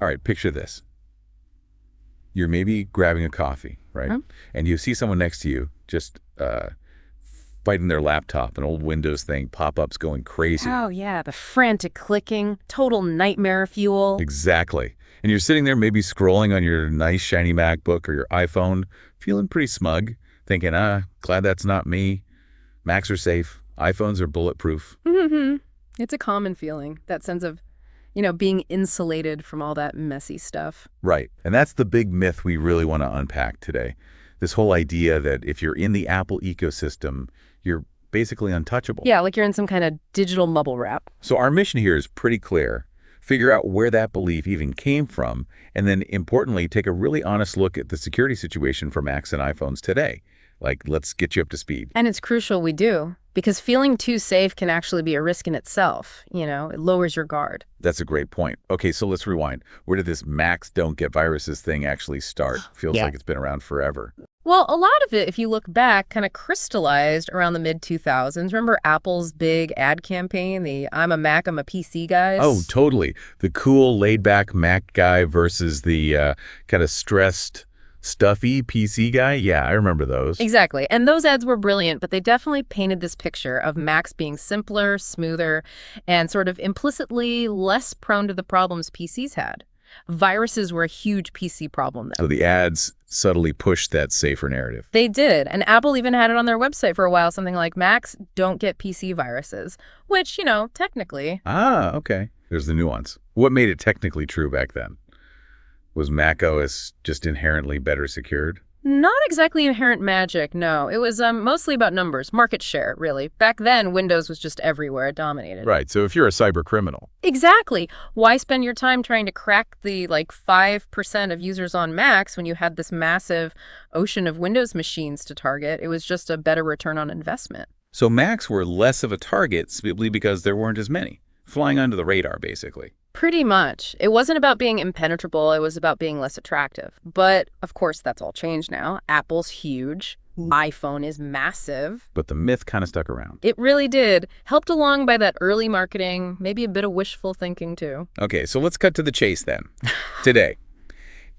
All right, picture this. You're maybe grabbing a coffee, right? And you see someone next to you just fighting their laptop, an old Windows thing, pop-ups going crazy. Oh, yeah, the frantic clicking, total nightmare fuel. Exactly. And you're sitting there maybe scrolling on your nice shiny MacBook or your iPhone, feeling pretty smug, thinking, glad that's not me. Macs are safe. iPhones are bulletproof. It's a common feeling, that sense of, being insulated from all that messy stuff. Right. And that's the big myth we really want to unpack today. This whole idea that if you're in the Apple ecosystem, you're basically untouchable. Yeah, like you're in some kind of digital bubble wrap. So our mission here is pretty clear. Figure out where that belief even came from, and then importantly, take a really honest look at the security situation for Macs and iPhones today. Like, let's get you up to speed. And it's crucial we do, because feeling too safe can actually be a risk in itself. It lowers your guard. That's a great point. Okay, so let's rewind. Where did this Macs don't get viruses thing actually start? Feels like it's been around forever. Well, a lot of it, if you look back, kind of crystallized around the mid-2000s. Remember Apple's big ad campaign, the I'm a Mac, I'm a PC guys? Oh, totally. The cool, laid-back Mac guy versus the kind of stressed, stuffy PC guy? Yeah, I remember those. Exactly. And those ads were brilliant, but they definitely painted this picture of Macs being simpler, smoother, and sort of implicitly less prone to the problems PCs had. Viruses were a huge PC problem then. So the ads subtly pushed that safer narrative. They did. And Apple even had it on their website for a while, something like Macs don't get PC viruses, which, technically. Okay. There's the nuance. What made it technically true back then? Was Mac OS just inherently better secured? Not exactly inherent magic, no. It was mostly about numbers, market share, really. Back then, Windows was just everywhere. It dominated. Right, so if you're a cybercriminal. Exactly. Why spend your time trying to crack the, 5% of users on Macs when you had this massive ocean of Windows machines to target? It was just a better return on investment. So Macs were less of a target simply because there weren't as many. Flying under the radar, basically. Pretty much. It wasn't about being impenetrable, it was about being less attractive. But, of course, that's all changed now. Apple's huge. iPhone is massive. But the myth kind of stuck around. It really did. Helped along by that early marketing, maybe a bit of wishful thinking, too. Okay, so let's cut to the chase then. Today,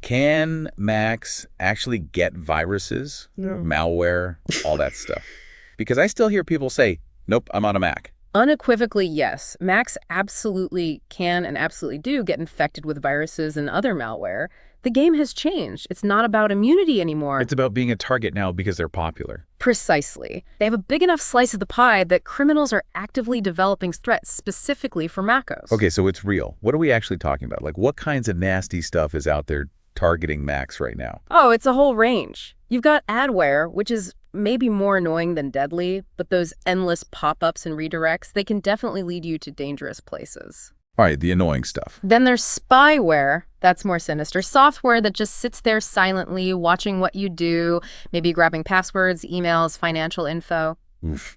can Macs actually get viruses, malware, all that stuff? Because I still hear people say, nope, I'm on a Mac. Unequivocally, yes. Macs absolutely can and absolutely do get infected with viruses and other malware. The game has changed. It's not about immunity anymore. It's about being a target now because they're popular. Precisely. They have a big enough slice of the pie that criminals are actively developing threats specifically for MacOS. Okay, so it's real. What are we actually talking about? Like, what kinds of nasty stuff is out there targeting Macs right now? Oh, it's a whole range. You've got adware, which is maybe more annoying than deadly, but those endless pop-ups and redirects, they can definitely lead you to dangerous places. All right, the annoying stuff. Then there's spyware. That's more sinister. Software that just sits there silently, watching what you do, maybe grabbing passwords, emails, financial info. Oof.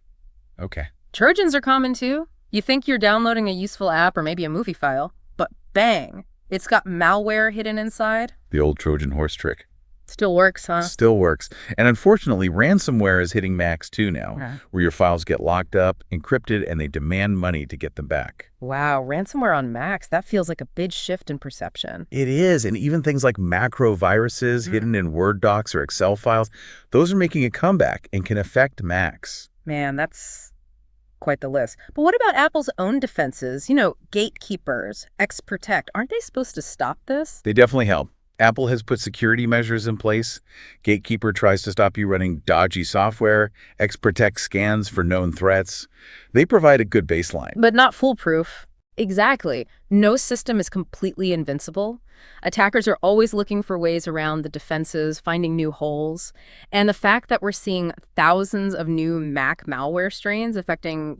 Okay. Trojans are common too. You think you're downloading a useful app or maybe a movie file, but bang, it's got malware hidden inside. The old Trojan horse trick. Still works, huh? Still works. And unfortunately, ransomware is hitting Macs too now, where your files get locked up, encrypted, and they demand money to get them back. Wow, ransomware on Macs, that feels like a big shift in perception. It is, and even things like macro viruses hidden in Word docs or Excel files, those are making a comeback and can affect Macs. Man, that's quite the list. But what about Apple's own defenses? Gatekeepers, X-Protect, aren't they supposed to stop this? They definitely help. Apple has put security measures in place. Gatekeeper tries to stop you running dodgy software. X-Protect scans for known threats. They provide a good baseline. But not foolproof. Exactly. No system is completely invincible. Attackers are always looking for ways around the defenses, finding new holes. And the fact that we're seeing thousands of new Mac malware strains affecting,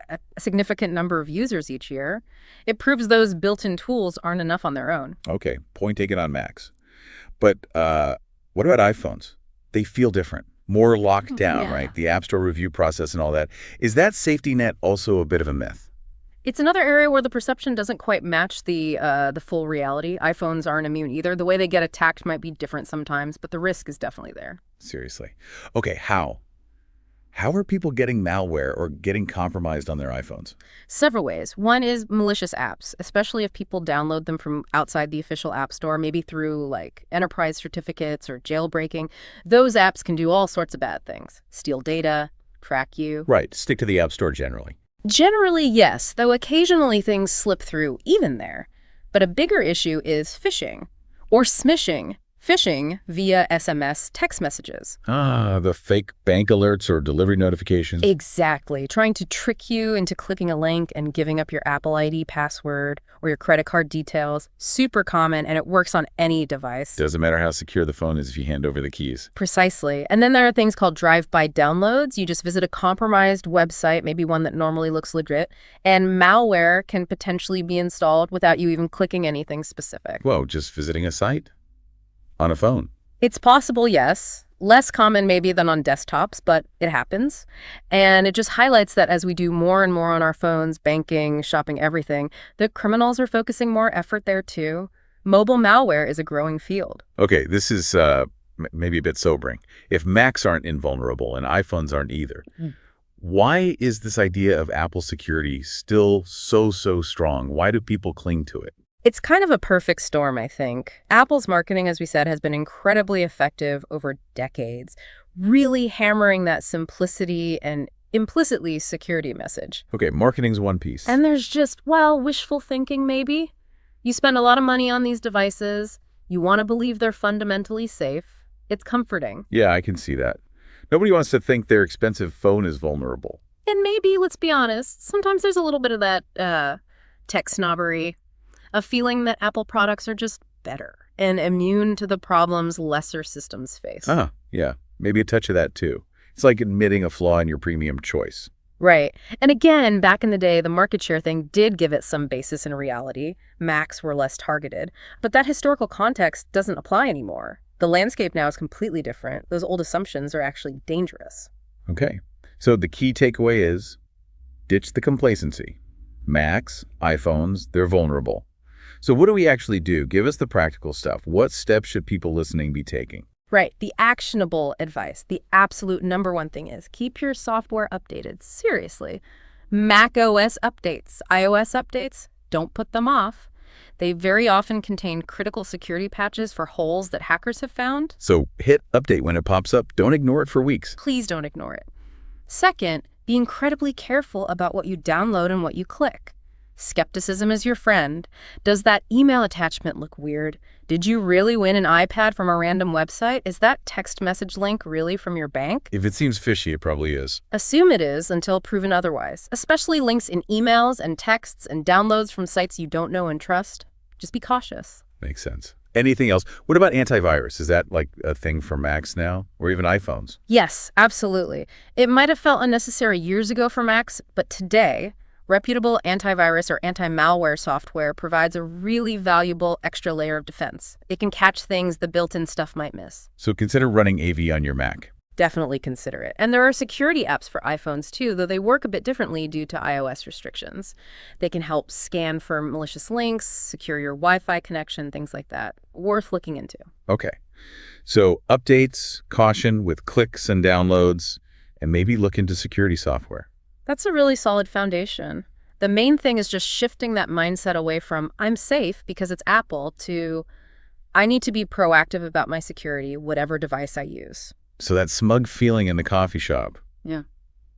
a significant number of users each year, it proves those built-in tools aren't enough on their own. Okay, point taken on Macs. But what about iPhones? They feel different, more locked down, right? The App Store review process and all that. Is that safety net also a bit of a myth? It's another area where the perception doesn't quite match the full reality. iPhones aren't immune either. The way they get attacked might be different sometimes, but the risk is definitely there. Seriously. Okay, how? How are people getting malware or getting compromised on their iPhones? Several ways. One is malicious apps, especially if people download them from outside the official app store, maybe through like enterprise certificates or jailbreaking. Those apps can do all sorts of bad things. Steal data, track you. Right, stick to the App Store generally. Generally, yes, though occasionally things slip through even there. But a bigger issue is phishing or smishing. Phishing via SMS text messages. Ah, the fake bank alerts or delivery notifications. Exactly. Trying to trick you into clicking a link and giving up your Apple ID password or your credit card details. Super common, and it works on any device. Doesn't matter how secure the phone is if you hand over the keys. Precisely. And then there are things called drive-by downloads. You just visit a compromised website, maybe one that normally looks legit, and malware can potentially be installed without you even clicking anything specific. Whoa, just visiting a site? On a phone? It's possible, yes. Less common maybe than on desktops, but it happens. And it just highlights that as we do more and more on our phones, banking, shopping, everything, the criminals are focusing more effort there too. Mobile malware is a growing field. Okay, this is maybe a bit sobering. If Macs aren't invulnerable and iPhones aren't either, why is this idea of Apple security still so strong? Why do people cling to it? It's kind of a perfect storm, I think. Apple's marketing, as we said, has been incredibly effective over decades, really hammering that simplicity and implicitly security message. Okay, marketing's one piece. And there's just, well, wishful thinking maybe. You spend a lot of money on these devices. You want to believe they're fundamentally safe. It's comforting. Yeah, I can see that. Nobody wants to think their expensive phone is vulnerable. And maybe, let's be honest, sometimes there's a little bit of that tech snobbery. A feeling that Apple products are just better and immune to the problems lesser systems face. Yeah. Maybe a touch of that, too. It's like admitting a flaw in your premium choice. Right. And again, back in the day, the market share thing did give it some basis in reality. Macs were less targeted. But that historical context doesn't apply anymore. The landscape now is completely different. Those old assumptions are actually dangerous. Okay. So the key takeaway is ditch the complacency. Macs, iPhones, they're vulnerable. So what do we actually do? Give us the practical stuff. What steps should people listening be taking? Right. The actionable advice, the absolute number one thing is keep your software updated. Seriously. Mac OS updates, iOS updates, don't put them off. They very often contain critical security patches for holes that hackers have found. So hit update when it pops up. Don't ignore it for weeks. Please don't ignore it. Second, be incredibly careful about what you download and what you click. Skepticism is your friend. Does that email attachment look weird? Did you really win an iPad from a random website? Is that text message link really from your bank? If it seems fishy, it probably is. Assume it is until proven otherwise, especially links in emails and texts and downloads from sites you don't know and trust. Just be cautious. Makes sense. Anything else? What about antivirus? Is that like a thing for Macs now, or even iPhones? Yes, absolutely. It might have felt unnecessary years ago for Macs, but today, reputable antivirus or anti-malware software provides a really valuable extra layer of defense. It can catch things the built-in stuff might miss. So consider running AV on your Mac. Definitely consider it. And there are security apps for iPhones too, though they work a bit differently due to iOS restrictions. They can help scan for malicious links, secure your Wi-Fi connection, things like that. Worth looking into. Okay. So updates, caution with clicks and downloads, and maybe look into security software. That's a really solid foundation. The main thing is just shifting that mindset away from I'm safe because it's Apple to I need to be proactive about my security, whatever device I use. So that smug feeling in the coffee shop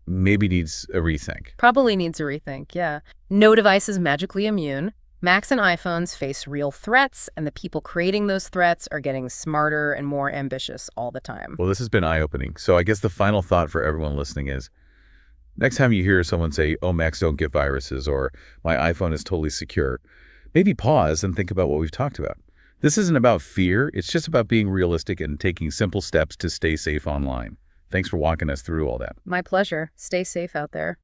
maybe needs a rethink. Probably needs a rethink, yeah. No device is magically immune. Macs and iPhones face real threats, and the people creating those threats are getting smarter and more ambitious all the time. Well, this has been eye-opening. So I guess the final thought for everyone listening is, next time you hear someone say, oh, Macs don't get viruses, or my iPhone is totally secure, maybe pause and think about what we've talked about. This isn't about fear. It's just about being realistic and taking simple steps to stay safe online. Thanks for walking us through all that. My pleasure. Stay safe out there.